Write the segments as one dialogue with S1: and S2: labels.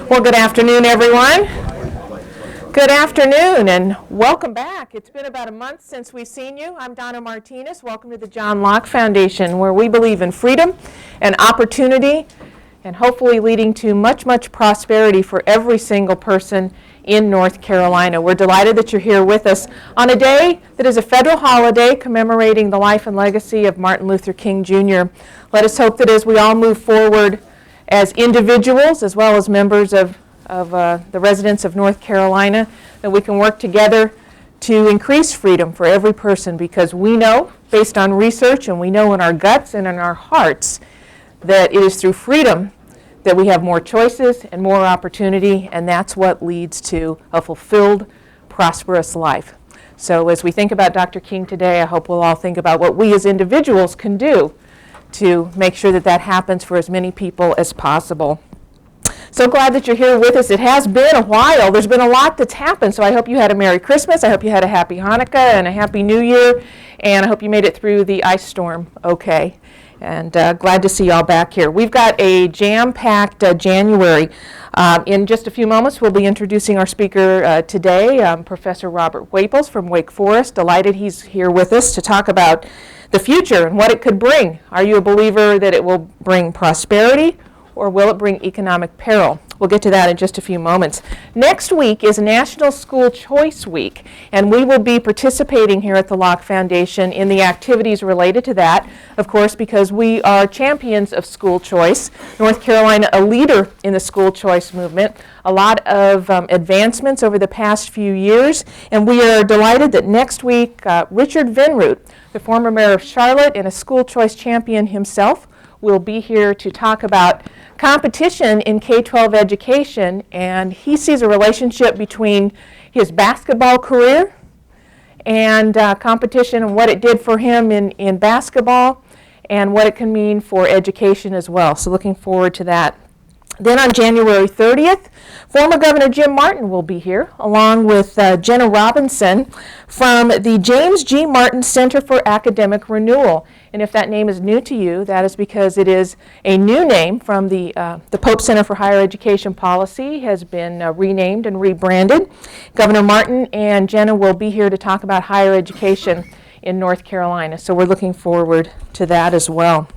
S1: Well, good afternoon, everyone. Good afternoon, and welcome back. It's been about a month since we've seen you. I'm Donna Martinez. Welcome to the John Locke Foundation, where we believe in freedom and opportunity, and hopefully leading to much, much prosperity for every single person in North Carolina. We're delighted that you're here with us on a day that is a federal holiday commemorating the life and legacy of Martin Luther King Jr. Let us hope that as we all move forward as individuals as well as members of the residents of North Carolina, that we can work together to increase freedom for every person, because we know, based on research, and we know in our guts and in our hearts, that it is through freedom that we have more choices and more opportunity, and that's what leads to a fulfilled, prosperous life. So as we think about Dr. King today, I hope we'll all think about what we as individuals can do to make sure that that happens for as many people as possible. So glad that you're here with us. It has been a while. There's been a lot that's happened, so I hope you had a Merry Christmas. I hope you had a Happy Hanukkah and a Happy New Year, and I hope you made it through the ice storm okay. And glad to see you all back here. We've got a jam-packed January. In just a few moments, we'll be introducing our speaker today, Professor Robert Whaples from Wake Forest. Delighted he's here with us to talk about the future and what it could bring. Are you a believer that it will bring prosperity, or will it bring economic peril? We'll get to that in just a few moments. Next week is National School Choice Week, and we will be participating here at the Locke Foundation in the activities related to that, of course, because we are champions of school choice. North Carolina, a leader in the school choice movement, a lot of advancements over the past few years, and we are delighted that next week Richard Vinroot, the former mayor of Charlotte and a school choice champion himself, will be here to talk about competition in K-12 education, and he sees a relationship between his basketball career and competition and what it did for him in basketball and what it can mean for education as well. So looking forward to that. Then on January 30th, former Governor Jim Martin will be here, along with Jenna Robinson from the James G. Martin Center for Academic Renewal. And if that name is new to you, that is because it is a new name from the Pope Center for Higher Education Policy, has been renamed and rebranded. Governor Martin and Jenna will be here to talk about higher education in North Carolina. So we're looking forward to that as well.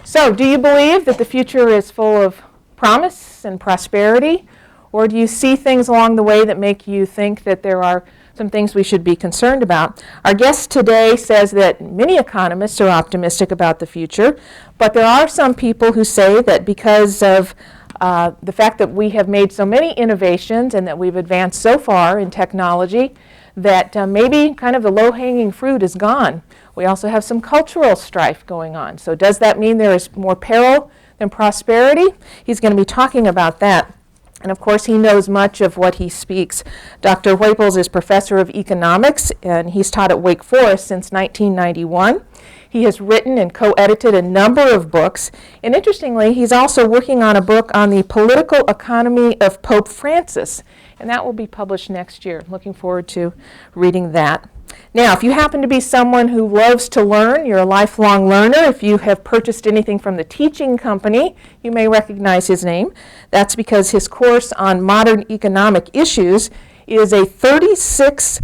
S1: So do you believe that the future is full of promise and prosperity, or do you see things along the way that make you think that there are some things we should be concerned about? Our guest today says that many economists are optimistic about the future, but there are some people who say that because of the fact that we have made so many innovations and that we've advanced so far in technology, that maybe kind of the low-hanging fruit is gone. We also have some cultural strife going on. So does that mean there is more peril than prosperity? He's going to be talking about that. And of course, he knows much of what he speaks. Dr. Whaples is professor of economics, and he's taught at Wake Forest since 1991. He has written and co-edited a number of books. And interestingly, he's also working on a book on the political economy of Pope Francis. And that will be published next year. Looking forward to reading that. Now, if you happen to be someone who loves to learn, you're a lifelong learner, if you have purchased anything from the Teaching Company, you may recognize his name. That's because his course on modern economic issues is a 36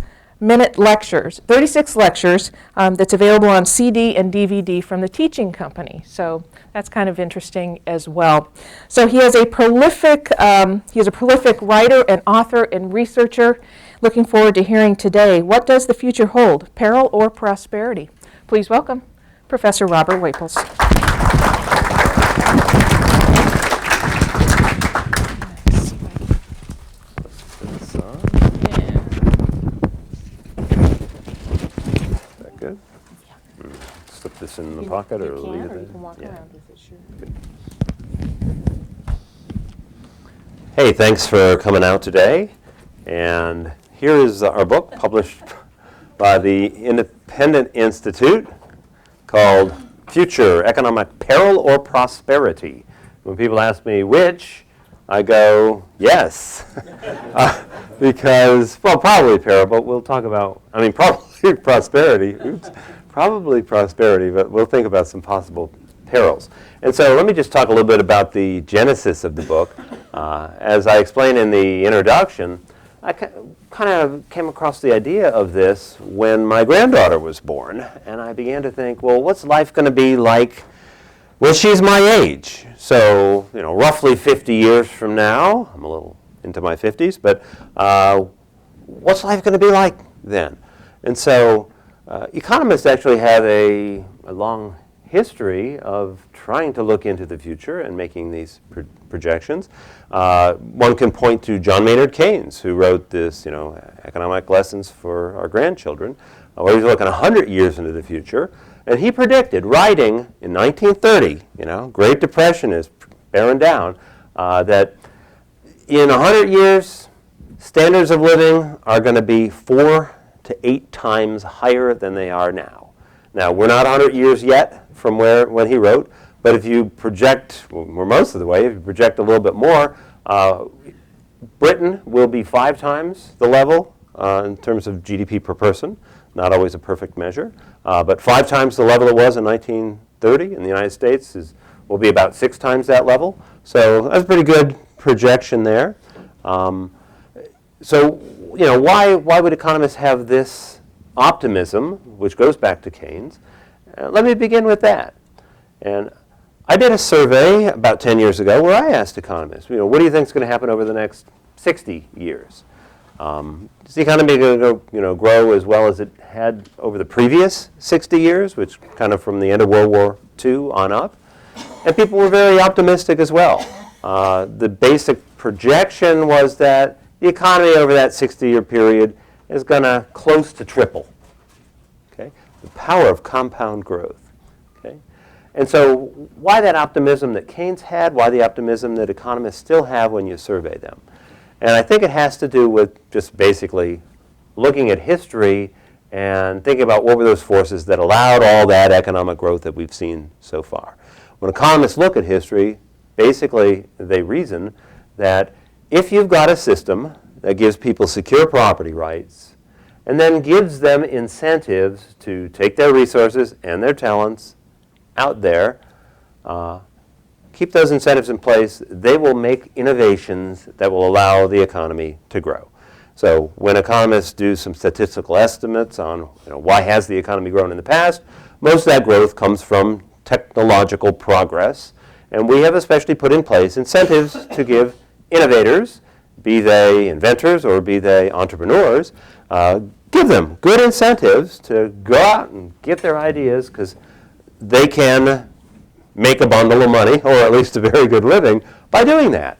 S1: lectures that's available on CD and DVD from the Teaching Company. So that's kind of interesting as well. So he is a prolific writer and author and researcher. Looking forward to hearing today, what does the future hold, peril or prosperity? Please welcome Professor Robert Whaples.
S2: Slip this in the pocket or leave it there?
S1: You can walk around with it, sure.
S2: Good. Hey, thanks for coming out today. And here is our book published by the Independent Institute called Future, Economic Peril or Prosperity. When people ask me which, I go, yes. Because, well, probably peril, but we'll talk about, probably prosperity. Oops. Probably prosperity, but we'll think about some possible Perils. And so let me just talk a little bit about the genesis of the book. As I explained in the introduction, I kind of came across the idea of this when my granddaughter was born, and I began to think, well, what's life going to be like when she's my age? So, roughly 50 years from now, I'm a little into my 50s, but what's life going to be like then? And so economists actually have a long history of trying to look into the future and making these projections. One can point to John Maynard Keynes, who wrote this, Economic Lessons for Our Grandchildren, where he's looking 100 years into the future. And he predicted, writing in 1930, Great Depression is bearing down, that in 100 years, standards of living are going to be 4 to 8 times higher than they are now. Now, we're not 100 years yet from when he wrote, but if you project, we're most of the way, if you project a little bit more, Britain will be 5 times the level in terms of GDP per person. Not always a perfect measure, but 5 times the level it was in 1930. In the United States will be about 6 times that level. So that's a pretty good projection there. So why would economists have this optimism, which goes back to Keynes? Let me begin with that. And I did a survey about 10 years ago where I asked economists, what do you think is going to happen over the next 60 years? Is the economy going to grow as well as it had over the previous 60 years, which kind of from the end of World War II on up? And people were very optimistic as well. The basic projection was that the economy over that 60-year period is going to close to triple. Okay? The power of compound growth. Okay? And so why that optimism that Keynes had, why the optimism that economists still have when you survey them? And I think it has to do with just basically looking at history and thinking about what were those forces that allowed all that economic growth that we've seen so far. When economists look at history, basically they reason that if you've got a system that gives people secure property rights and then gives them incentives to take their resources and their talents out there, keep those incentives in place, they will make innovations that will allow the economy to grow. So when economists do some statistical estimates on why has the economy grown in the past, most of that growth comes from technological progress. And we have especially put in place incentives to give innovators, be they inventors or be they entrepreneurs, give them good incentives to go out and get their ideas because they can make a bundle of money, or at least a very good living, by doing that.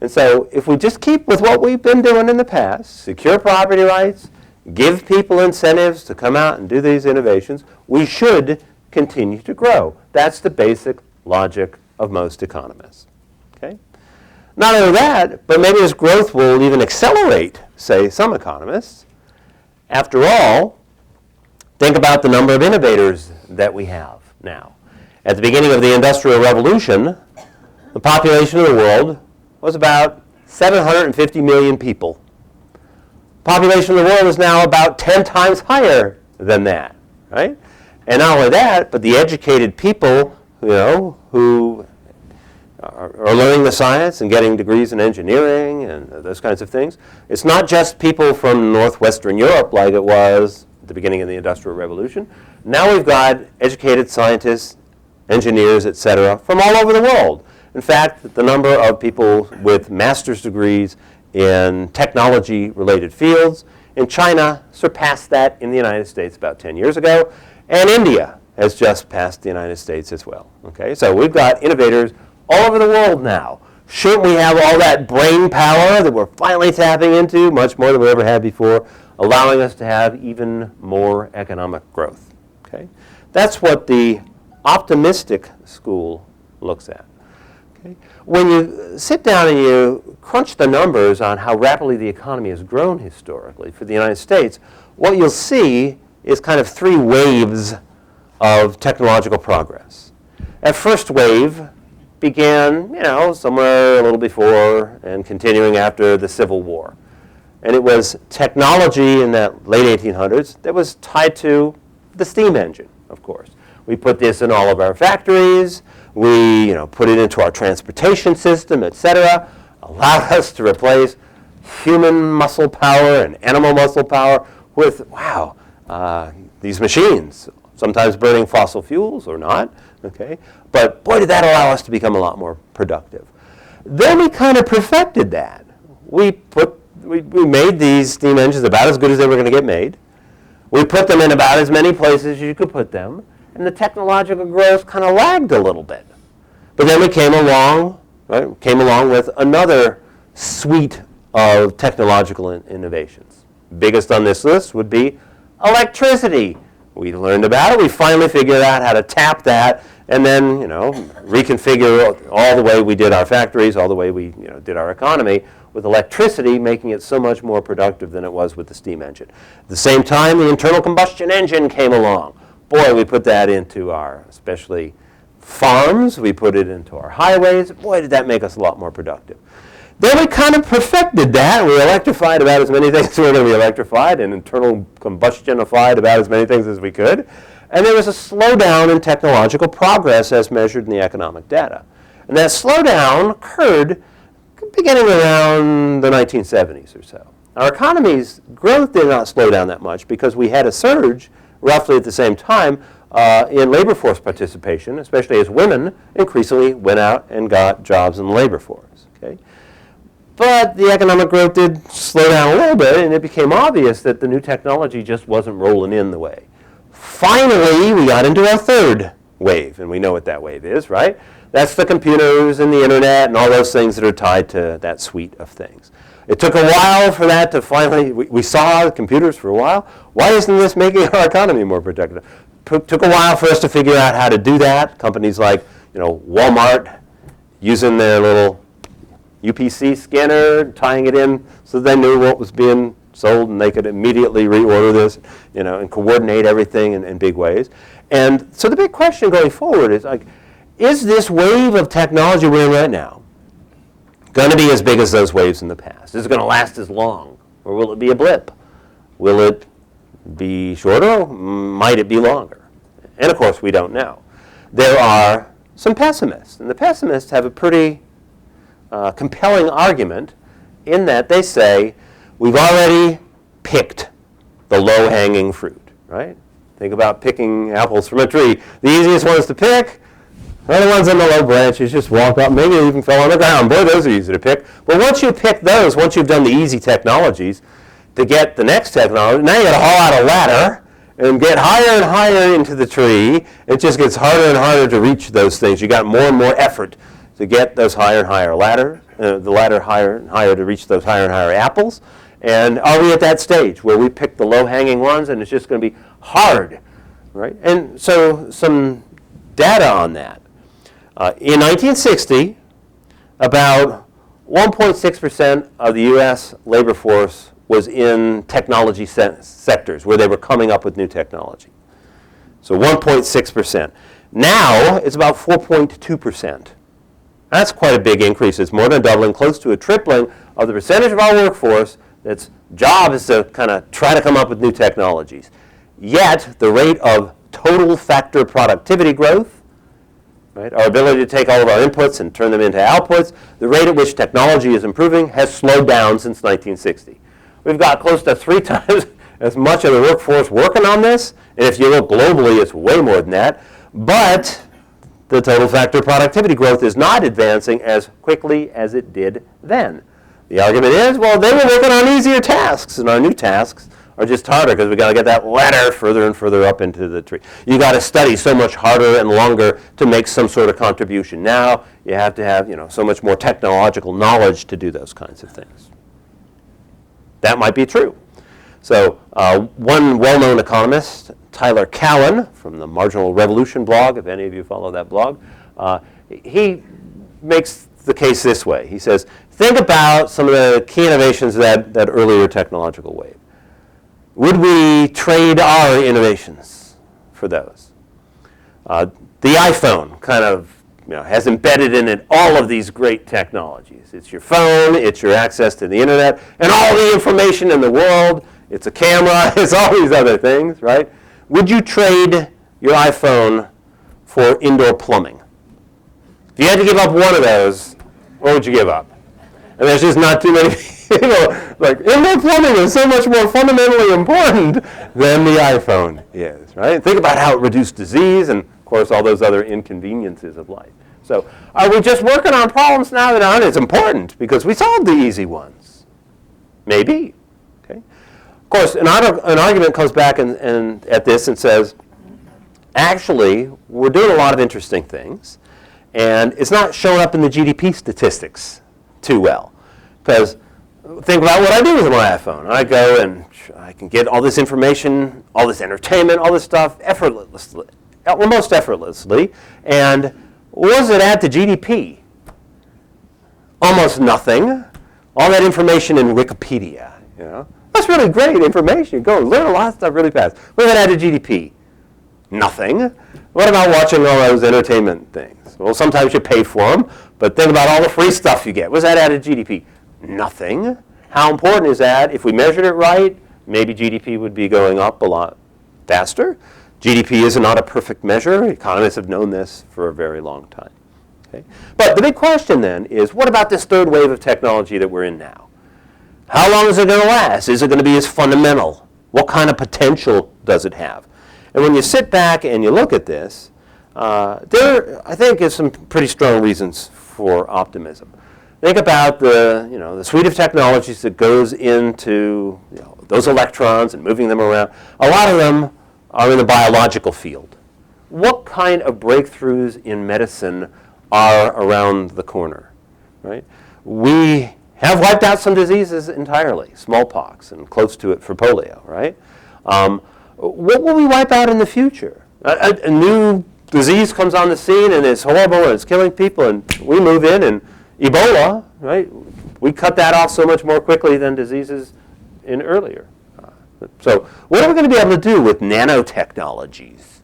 S2: And so if we just keep with what we've been doing in the past, secure property rights, give people incentives to come out and do these innovations, we should continue to grow. That's the basic logic of most economists. Okay? Not only that, but maybe this growth will even accelerate, say some economists. After all, think about the number of innovators that we have now. At the beginning of the Industrial Revolution, the population of the world was about 750 million people. Population of the world is now about 10 times higher than that, right? And not only that, but the educated people, who are learning the science and getting degrees in engineering and those kinds of things. It's not just people from northwestern Europe like it was at the beginning of the Industrial Revolution. Now we've got educated scientists, engineers, etc., from all over the world. In fact, the number of people with master's degrees in technology-related fields in China surpassed that in the United States about 10 years ago, and India has just passed the United States as well. Okay, so we've got innovators all over the world now. Shouldn't we have all that brain power that we're finally tapping into, much more than we ever had before, allowing us to have even more economic growth? Okay, that's what the optimistic school looks at. Okay? When you sit down and you crunch the numbers on how rapidly the economy has grown historically for the United States, what you'll see is kind of 3 waves of technological progress. That first wave began, somewhere a little before and continuing after the Civil War. And it was technology in that late 1800s that was tied to the steam engine, of course. We put this in all of our factories. We put it into our transportation system, etc. Allowed us to replace human muscle power and animal muscle power with, these machines, sometimes burning fossil fuels or not, okay? But boy, did that allow us to become a lot more productive. Then we kind of perfected that. We made these steam engines about as good as they were going to get made. We put them in about as many places as you could put them, and the technological growth kind of lagged a little bit. But then we came along with another suite of technological innovations. Biggest on this list would be electricity. We learned about it. We finally figured out how to tap that and then, reconfigure all the way we did our factories, all the way we, did our economy with electricity, making it so much more productive than it was with the steam engine. At the same time, the internal combustion engine came along. Boy, we put that into our, especially farms. We put it into our highways. Boy, did that make us a lot more productive. Then we kind of perfected that. We electrified about as many things as we were going to be electrified and internal combustionified about as many things as we could. And there was a slowdown in technological progress as measured in the economic data. And that slowdown occurred beginning around the 1970s or so. Our economy's growth did not slow down that much because we had a surge roughly at the same time in labor force participation, especially as women increasingly went out and got jobs in the labor force. Okay? But the economic growth did slow down a little bit, and it became obvious that the new technology just wasn't rolling in the way. Finally, we got into our third wave, and we know what that wave is, right? That's the computers and the internet and all those things that are tied to that suite of things. It took a while for that to finally, we saw computers for a while. Why isn't this making our economy more productive? Took a while for us to figure out how to do that. Companies like, Walmart using their little UPC scanner, tying it in so they knew what was being sold and they could immediately reorder this, and coordinate everything in big ways. And so the big question going forward is is this wave of technology we're in right now going to be as big as those waves in the past? Is it going to last as long? Or will it be a blip? Will it be shorter? Might it be longer? And of course, we don't know. There are some pessimists, and the pessimists have a pretty compelling argument in that they say, we've already picked the low-hanging fruit, right? Think about picking apples from a tree. The easiest ones to pick are the ones on the low branches. Just walk up, maybe they even fell on the ground. Boy, those are easy to pick. But once you pick those, once you've done the easy technologies, to get the next technology, now you got to haul out a ladder and get higher and higher into the tree. It just gets harder and harder to reach those things. You got more and more effort to get those higher and higher ladders, the ladder higher and higher to reach those higher and higher apples. And are we at that stage where we pick the low-hanging ones and it's just going to be hard, right? And so some data on that. In 1960, about 1.6% of the U.S. labor force was in technology sectors where they were coming up with new technology. So 1.6%. Now it's about 4.2%. That's quite a big increase. It's more than doubling, close to a tripling of the percentage of our workforce that's job is to kind of try to come up with new technologies. Yet the rate of total factor productivity growth, right, our ability to take all of our inputs and turn them into outputs, the rate at which technology is improving has slowed down since 1960. We've got close to 3 times as much of the workforce working on this, and if you look globally, it's way more than that. But the total factor productivity growth is not advancing as quickly as it did then. The argument is, well, they were working on easier tasks, and our new tasks are just harder because we've got to get that ladder further and further up into the tree. You've got to study so much harder and longer to make some sort of contribution. Now you have to have so much more technological knowledge to do those kinds of things. That might be true. So one well-known economist, Tyler Cowen, from the Marginal Revolution blog, if any of you follow that blog, he makes the case this way. He says, think about some of the key innovations of that earlier technological wave. Would we trade our innovations for those? The iPhone kind of has embedded in it all of these great technologies. It's your phone, it's your access to the internet, and all the information in the world. It's a camera, it's all these other things, right? Would you trade your iPhone for indoor plumbing. If you had to give up one of those, what would you give up? And there's just not too many people. Like, indoor plumbing is so much more fundamentally important than the iPhone is, right? Think about how it reduced disease and, of course, all those other inconveniences of life. So are we just working on problems now that aren't as important because we solved the easy ones? Maybe. Okay. Of course, an argument comes back and at this and says, actually, we're doing a lot of interesting things, and it's not showing up in the GDP statistics too well. Because think about what I do with my iPhone. I go and I can get all this information, all this entertainment, all this stuff effortlessly, almost effortlessly. And what does it add to GDP? Almost nothing. All that information in Wikipedia, you know. That's really great information. You go and learn a lot of stuff really fast. What does that add to GDP? Nothing. What about watching all those entertainment things? Well, sometimes you pay for them, but think about all the free stuff you get. What does that add to GDP? Nothing. How important is that? If we measured it right, maybe GDP would be going up a lot faster. GDP is not a perfect measure. Economists have known this for a very long time. Okay? But the big question then is, what about this third wave of technology that we're in now? How long is it going to last? Is it going to be as fundamental? What kind of potential does it have? And when you sit back and you look at this, there, I think, is some pretty strong reasons for optimism. Think about the suite of technologies that goes into those electrons and moving them around. A lot of them are in the biological field. What kind of breakthroughs in medicine are around the corner, right? We have wiped out some diseases entirely, smallpox and close to it for polio, right? What will we wipe out in the future? A new disease comes on the scene and it's horrible and it's killing people, and we move in and Ebola, right? We cut that off so much more quickly than diseases in earlier. So what are we going to be able to do with nanotechnologies?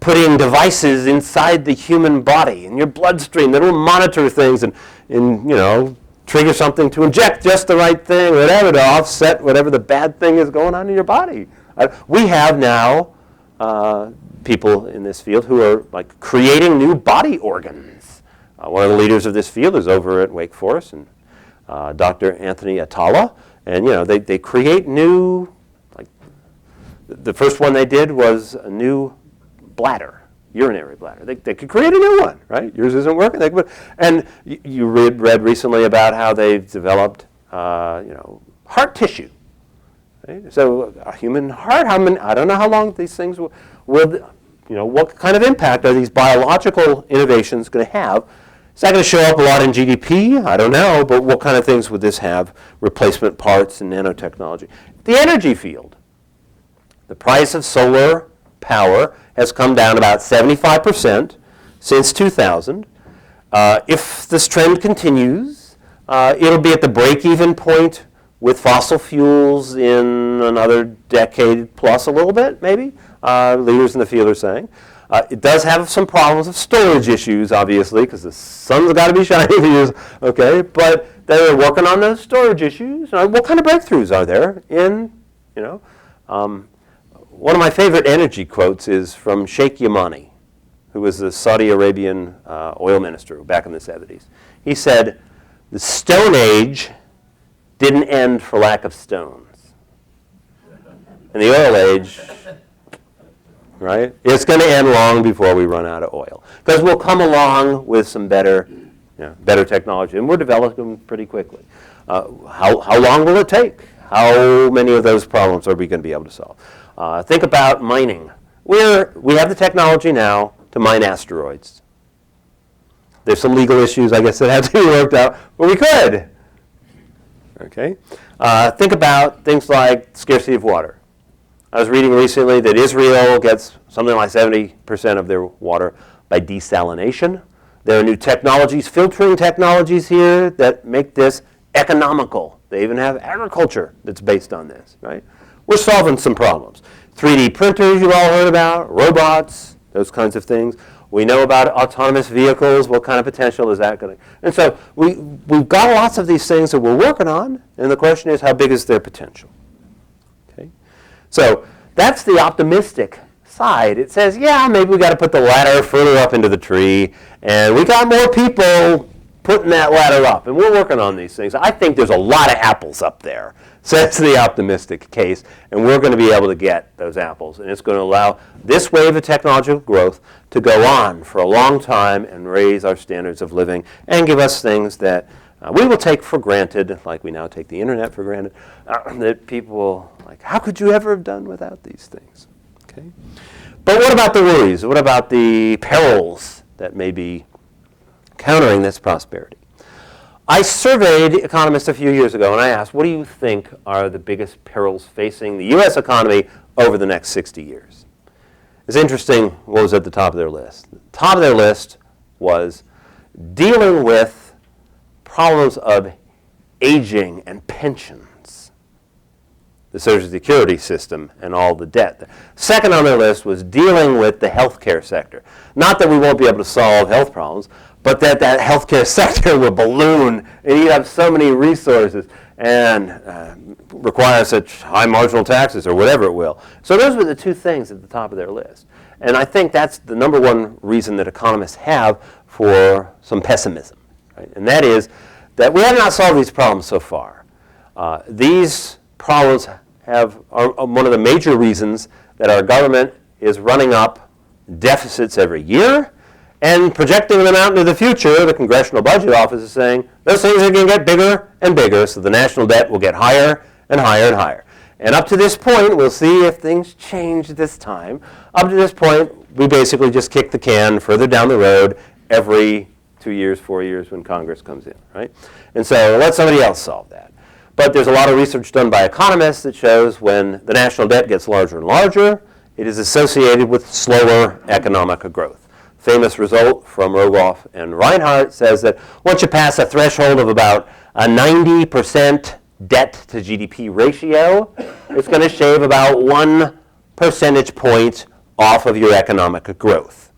S2: Putting devices inside the human body, in your bloodstream, that will monitor things and trigger something to inject just the right thing, whatever, to offset whatever the bad thing is going on in your body. We have now people in this field who are like creating new body organs. One of the leaders of this field is over at Wake Forest, and Dr. Anthony Atala, and they create new. Like the first one they did was a new bladder, urinary bladder. They could create a new one, right? Yours isn't working. And you read recently about how they've developed, heart tissue. Right? So a human heart. I don't know how long these things will. What kind of impact are these biological innovations going to have? Is that going to show up a lot in GDP? I don't know, but what kind of things would this have? Replacement parts and nanotechnology. The energy field. The price of solar power has come down about 75% since 2000. If this trend continues, it'll be at the break-even point with fossil fuels in another decade plus a little bit, maybe, leaders in the field are saying. It does have some problems of storage issues, obviously, because the sun's got to be shining for years, okay? But they're working on those storage issues. What kind of breakthroughs are there in, one of my favorite energy quotes is from Sheikh Yamani, who was the Saudi Arabian oil minister back in the 70s. He said, "The Stone Age didn't end for lack of stones. And the oil age, right? It's going to end long before we run out of oil. Because we'll come along with some better technology, and we're developing them pretty quickly. How long will it take? How many of those problems are we going to be able to solve? Think about mining. We have the technology now to mine asteroids. There's some legal issues, I guess, that have to be worked out, but we could. Okay. Think about things like scarcity of water. I was reading recently that Israel gets something like 70% of their water by desalination. There are new technologies, filtering technologies here that make this economical. They even have agriculture that's based on this, right? We're solving some problems. 3D printers you've all heard about, robots, those kinds of things. We know about autonomous vehicles. What kind of potential is that going to? And so we've got lots of these things that we're working on, and the question is, how big is their potential? Okay, so that's the optimistic outside, it says, yeah, maybe we got to put the ladder further up into the tree, and we got more people putting that ladder up, and we're working on these things. I think there's a lot of apples up there. So that's the optimistic case, and we're going to be able to get those apples, and it's going to allow this wave of technological growth to go on for a long time and raise our standards of living and give us things that we will take for granted, like we now take the internet for granted, that people will, like, how could you ever have done without these things? Okay? But what about the worries? What about the perils that may be countering this prosperity? I surveyed economists a few years ago, and I asked, what do you think are the biggest perils facing the U.S. economy over the next 60 years? It's interesting what was at the top of their list. The top of their list was dealing with problems of aging and pensions, the Social Security system and all the debt. Second on their list was dealing with the healthcare sector. Not that we won't be able to solve health problems, but that healthcare sector will balloon and eat up so many resources and require such high marginal taxes or whatever it will. So those were the two things at the top of their list. And I think that's the number one reason that economists have for some pessimism. Right? And that is that we have not solved these problems so far. These problems are one of the major reasons that our government is running up deficits every year and projecting them out into the future. The Congressional Budget Office is saying those things are going to get bigger and bigger, so the national debt will get higher and higher and higher. And up to this point, we'll see if things change this time. Up to this point, we basically just kick the can further down the road every 2 years, 4 years when Congress comes in, right? And so let somebody else solve that. But there's a lot of research done by economists that shows when the national debt gets larger and larger, it is associated with slower economic growth. Famous result from Rogoff and Reinhardt says that once you pass a threshold of about a 90% debt to GDP ratio, it's going to shave about 1 percentage point off of your economic growth.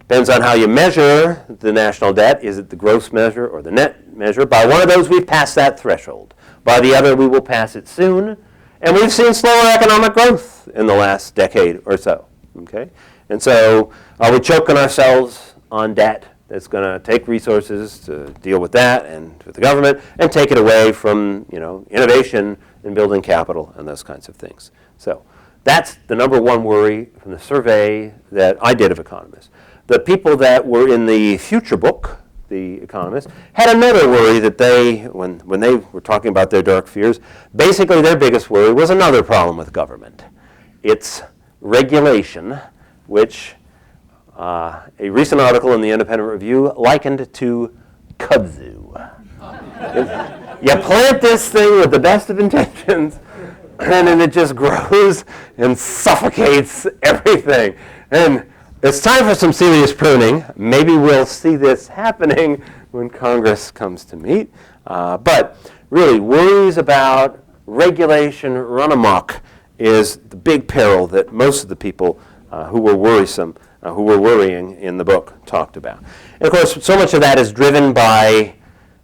S2: Depends on how you measure the national debt. Is it the gross measure or the net measure? By one of those, we've passed that threshold. By the other, we will pass it soon. And we've seen slower economic growth in the last decade or so. Okay? And so we're choking ourselves on debt that's going to take resources to deal with that and with the government and take it away from, innovation and building capital and those kinds of things. So that's the number one worry from the survey that I did of economists. The people that were in the future book, the economists, had another worry that when they were talking about their dark fears, basically their biggest worry was another problem with government. It's regulation, which a recent article in the Independent Review likened to kudzu. You plant this thing with the best of intentions, and then it just grows and suffocates everything. And it's time for some serious pruning. Maybe we'll see this happening when Congress comes to meet. But really, worries about regulation run amok is the big peril that most of the people who were worrying in the book talked about. And of course, so much of that is driven by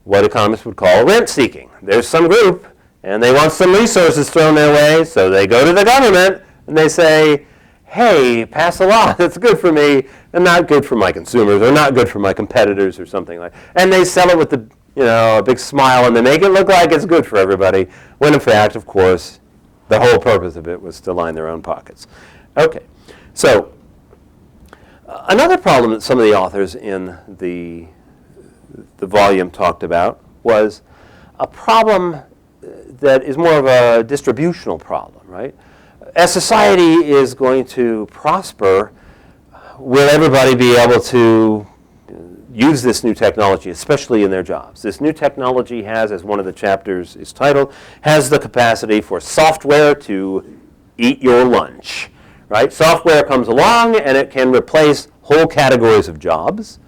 S2: what economists would call rent seeking. There's some group, and they want some resources thrown their way, so they go to the government and they say, hey, pass a law that's good for me and not good for my consumers or not good for my competitors or something like that. And they sell it with a big smile and they make it look like it's good for everybody, when in fact, of course, the whole purpose of it was to line their own pockets. Okay, so another problem that some of the authors in the volume talked about was a problem that is more of a distributional problem, right? As society is going to prosper, will everybody be able to use this new technology, especially in their jobs? This new technology has, as one of the chapters is titled, has the capacity for software to eat your lunch, right? Software comes along and it can replace whole categories of jobs.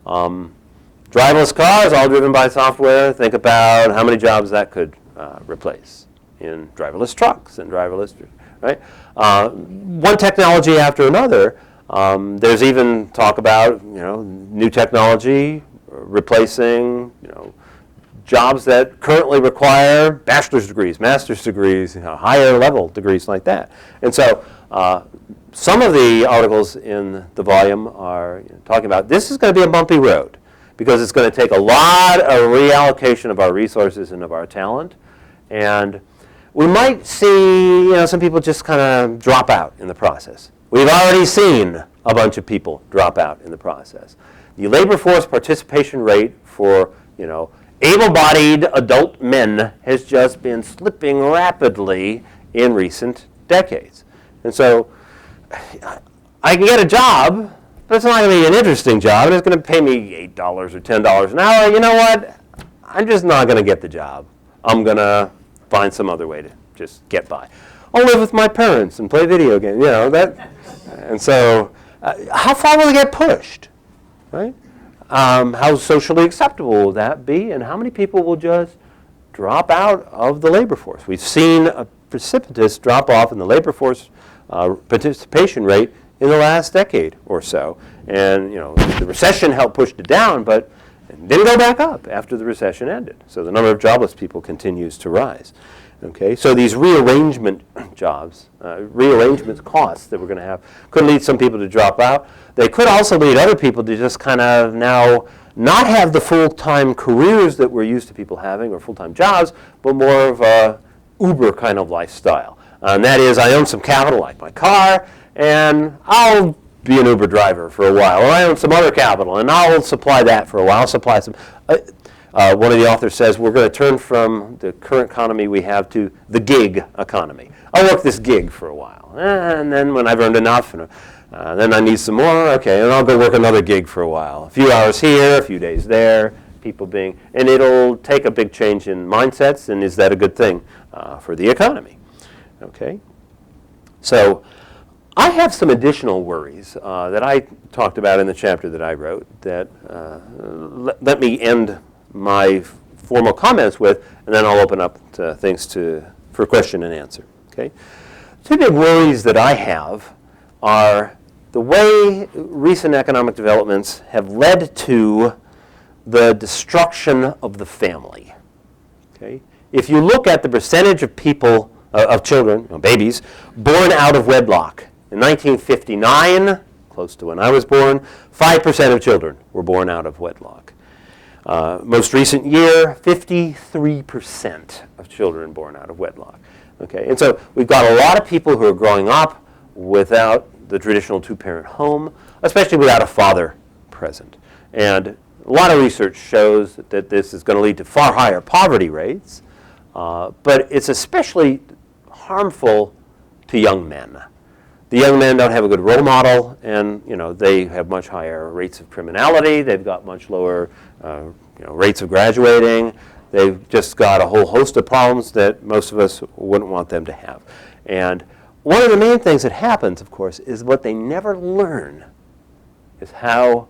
S2: Driverless cars, all driven by software. Think about how many jobs that could replace in driverless trucks and driverless, right? One technology after another. There's even talk about new technology replacing jobs that currently require bachelor's degrees, master's degrees, higher level degrees like that. And so some of the articles in the volume are talking about this is going to be a bumpy road because it's going to take a lot of reallocation of our resources and of our talent. And we might see some people just kind of drop out in the process. We've already seen a bunch of people drop out in the process. The labor force participation rate for able-bodied adult men has just been slipping rapidly in recent decades. And so I can get a job, but it's not going to be an interesting job, and it's going to pay me $8 or $10 an hour. You know what? I'm just not going to get the job. I'm going to find some other way to just get by. I'll live with my parents and play video games, And so how far will it get pushed, right? How socially acceptable will that be, and how many people will just drop out of the labor force? We've seen a precipitous drop-off in the labor force participation rate in the last decade or so. And the recession helped push it down, but it didn't go back up after the recession ended. So the number of jobless people continues to rise. Okay, so these rearrangement jobs, rearrangement costs that we're going to have could lead some people to drop out. They could also lead other people to just kind of now not have the full-time careers that we're used to people having or full-time jobs, but more of a Uber kind of lifestyle. And that is, I own some capital like my car, and I'll be an Uber driver for a while. Or I own some other capital, and I'll supply that for a while. I'll supply some. One of the authors says we're going to turn from the current economy we have to the gig economy. I'll work this gig for a while, and then when I've earned enough, then I need some more. Okay, and I'll go work another gig for a while. A few hours here, a few days there. And it'll take a big change in mindsets. And is that a good thing for the economy? Okay, so I have some additional worries that I talked about in the chapter that I wrote that let me end my formal comments with, and then I'll open up to things for question and answer. Okay, two big worries that I have are the way recent economic developments have led to the destruction of the family. Okay, if you look at the percentage of people, of children, babies, born out of wedlock, in 1959, close to when I was born, 5% of children were born out of wedlock. Most recent year, 53% of children born out of wedlock. Okay, and so we've got a lot of people who are growing up without the traditional two-parent home, especially without a father present. And a lot of research shows that this is going to lead to far higher poverty rates, but it's especially harmful to young men. The young men don't have a good role model, and they have much higher rates of criminality. They've got much lower rates of graduating. They've just got a whole host of problems that most of us wouldn't want them to have. And one of the main things that happens, of course, is what they never learn is how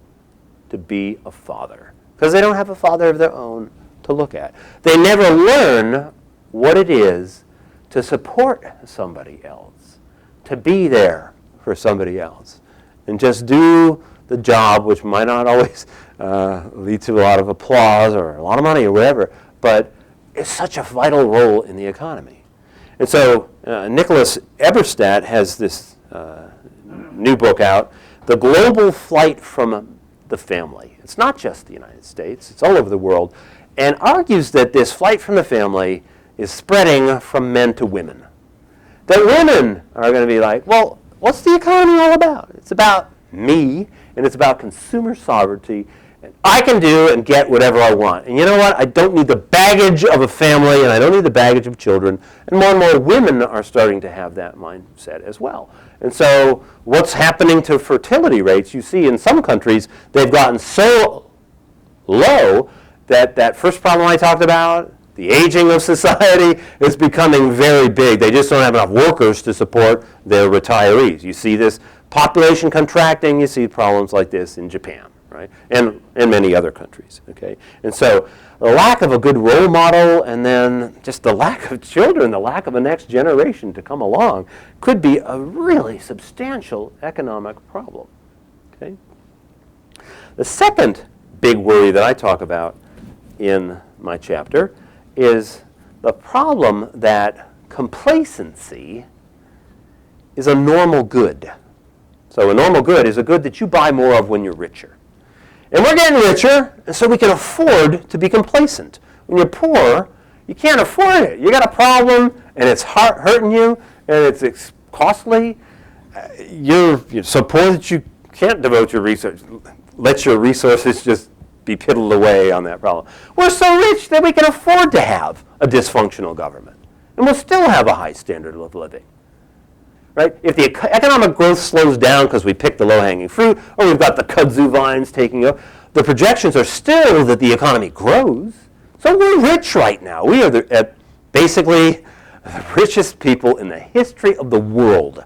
S2: to be a father, because they don't have a father of their own to look at. They never learn what it is to support somebody else, to be there for somebody else, and just do the job, which might not always lead to a lot of applause or a lot of money or whatever, but it's such a vital role in the economy. And so Nicholas Eberstadt has this new book out, The Global Flight from the Family. It's not just the United States, it's all over the world, and argues that this flight from the family is spreading from men to women. That women are going to be like, well, what's the economy all about? It's about me, and it's about consumer sovereignty, and I can do and get whatever I want. And you know what? I don't need the baggage of a family, and I don't need the baggage of children. And more women are starting to have that mindset as well. And so what's happening to fertility rates? You see in some countries, they've gotten so low that that first problem I talked about, the aging of society, is becoming very big. They just don't have enough workers to support their retirees. You see this population contracting. You see problems like this in Japan, right? And in many other countries, okay? And so the lack of a good role model, and then just the lack of children, the lack of a next generation to come along, could be a really substantial economic problem, okay? The second big worry that I talk about in my chapter is the problem that complacency is a normal good. So a normal good is a good that you buy more of when you're richer. And we're getting richer, and so we can afford to be complacent. When you're poor, you can't afford it. You got a problem, and it's hurting you, and it's costly. You're so poor that you can't devote your research, let your resources just be piddled away on that problem. We're so rich that we can afford to have a dysfunctional government, and we'll still have a high standard of living. Right? If the economic growth slows down because we picked the low-hanging fruit, or we've got the kudzu vines taking up, the projections are still that the economy grows. So we're rich right now. We are basically the richest people in the history of the world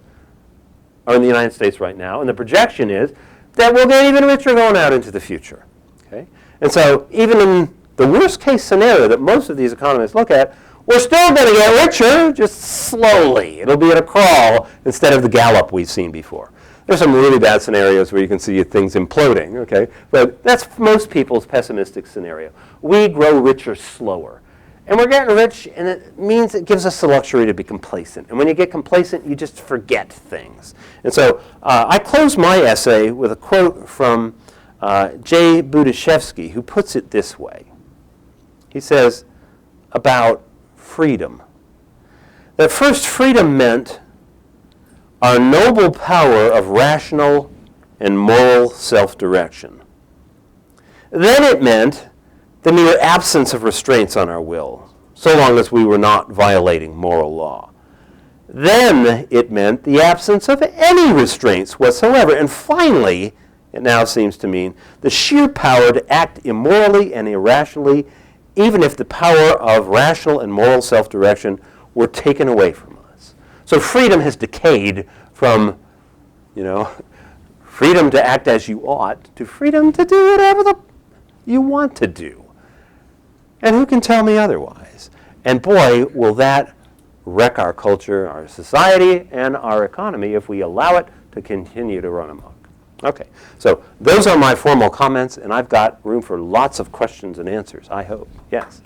S2: are in the United States right now, and the projection is that we'll get even richer going out into the future. Okay? And so even in the worst-case scenario that most of these economists look at, we're still going to get richer, just slowly. It'll be at a crawl instead of the gallop we've seen before. There's some really bad scenarios where you can see things imploding, okay? But that's most people's pessimistic scenario. We grow richer slower. And we're getting rich, and it means it gives us the luxury to be complacent. And when you get complacent, you just forget things. And so I close my essay with a quote from Jay Budiashevsky, who puts it this way. He says about freedom, that first freedom meant our noble power of rational and moral self-direction. Then it meant the mere absence of restraints on our will, so long as we were not violating moral law. Then it meant the absence of any restraints whatsoever. And finally, it now seems to mean the sheer power to act immorally and irrationally, even if the power of rational and moral self-direction were taken away from us. So freedom has decayed from, freedom to act as you ought to freedom to do whatever you want to do. And who can tell me otherwise? And boy, will that wreck our culture, our society, and our economy if we allow it to continue to run amok. Okay, so those are my formal comments, and I've got room for lots of questions and answers, I hope. Yes?